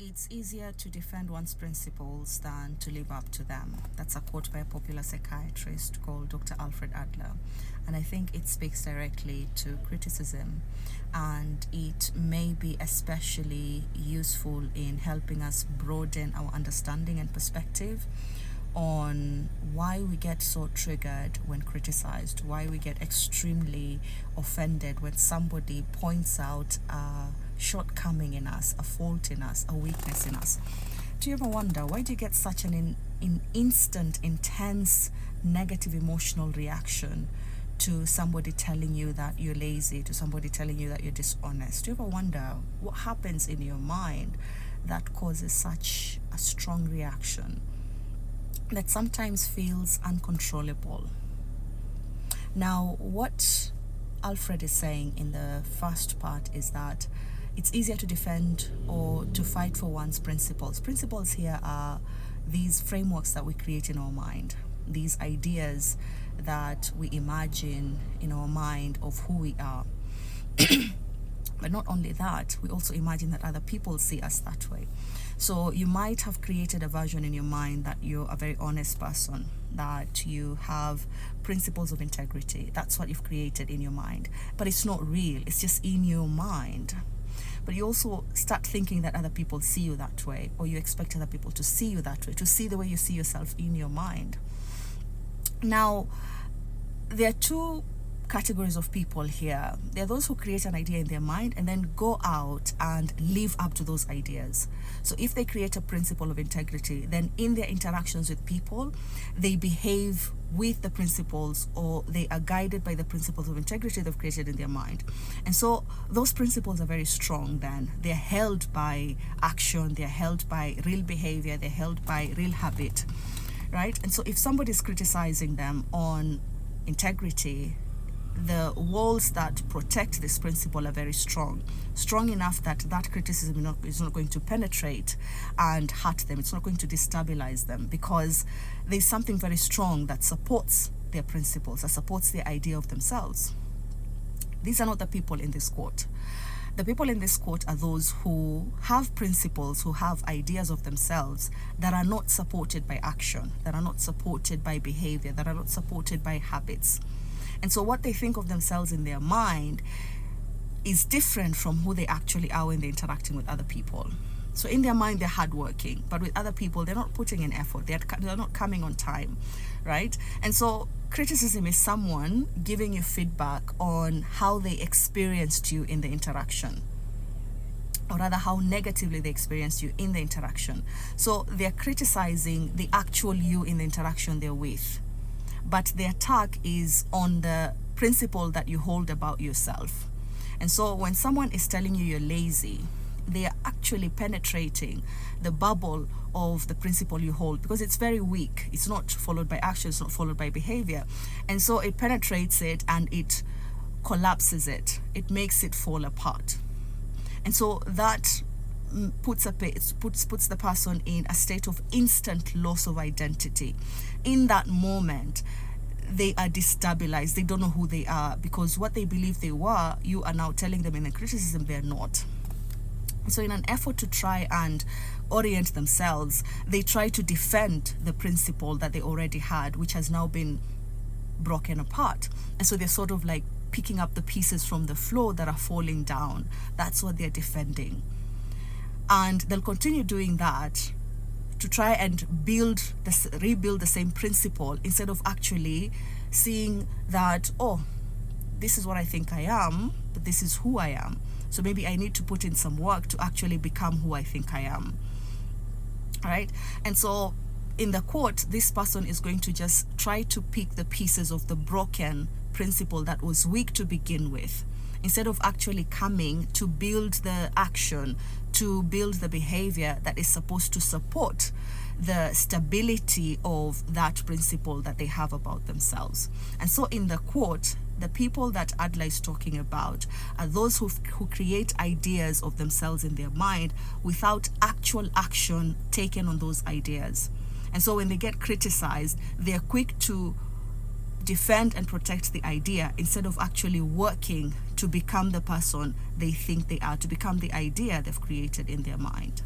It's easier to defend one's principles than to live up to them. That's a quote by a popular psychiatrist called Dr. Alfred Adler. And I think it speaks directly to criticism, and it may be especially useful in helping us broaden our understanding and perspective on why we get so triggered when criticized, why we get extremely offended when somebody points out a shortcoming in us, a fault in us, a weakness in us. Do you ever wonder why do you get such an instant, intense, negative emotional reaction to somebody telling you that you're lazy, to somebody telling you that you're dishonest? Do you ever wonder what happens in your mind that causes such a strong reaction that sometimes feels uncontrollable? Now, what Alfred is saying in the first part is that it's easier to defend or to fight for one's principles. Principles here are these frameworks that we create in our mind, these ideas that we imagine in our mind of who we are. But not only that, we also imagine that other people see us that way. So you might have created a version in your mind that you're a very honest person, that you have principles of integrity. That's what you've created in your mind. But it's not real, it's just in your mind. But you also start thinking that other people see you that way, or you expect other people to see you that way, to see the way you see yourself in your mind. Now, there are two categories of people here. There are those who create an idea in their mind and then go out and live up to those ideas. So if they create a principle of integrity, then in their interactions with people, they behave with the principles, or they are guided by the principles of integrity they've created in their mind. And so those principles are very strong then. They're held by action, they're held by real behavior, they're held by real habit, right? And so if somebody is criticizing them on integrity, the walls that protect this principle are very strong enough that that criticism is not going to penetrate and hurt them. It's not going to destabilize them, because there's something very strong that supports their principles, that supports the idea of themselves. These are not the people in this quote. The people in this quote are those who have principles, who have ideas of themselves that are not supported by action, that are not supported by behavior, that are not supported by habits. And so what they think of themselves in their mind is different from who they actually are when they're interacting with other people. So in their mind, they're hardworking, but with other people, they're not putting in effort. They're not coming on time, right? And so criticism is someone giving you feedback on how they experienced you in the interaction, or rather how negatively they experienced you in the interaction. So they're criticizing the actual you in the interaction they're with, but the attack is on the principle that you hold about yourself. And so when someone is telling you you're lazy, they are actually penetrating the bubble of the principle you hold, because it's very weak. It's not followed by action, it's not followed by behavior. And so it penetrates it and it collapses it. It makes it fall apart. And so that puts the person in a state of instant loss of identity. In that moment, they are destabilized. They don't know who they are, because what they believe they were, you are now telling them in the criticism they're not. So in an effort to try and orient themselves, they try to defend the principle that they already had, which has now been broken apart. And so they're sort of like picking up the pieces from the floor that are falling down. That's what they're defending. And they'll continue doing that to try and rebuild the same principle, instead of actually seeing that, oh, this is what I think I am, but this is who I am. So maybe I need to put in some work to actually become who I think I am. Right? And so in the quote, this person is going to just try to pick the pieces of the broken principle that was weak to begin with, instead of actually coming to build the action, to build the behavior that is supposed to support the stability of that principle that they have about themselves. And so in the quote, the people that Adler is talking about are those who create ideas of themselves in their mind without actual action taken on those ideas. And so when they get criticized, they're quick to defend and protect the idea, instead of actually working to become the person they think they are, to become the idea they've created in their mind.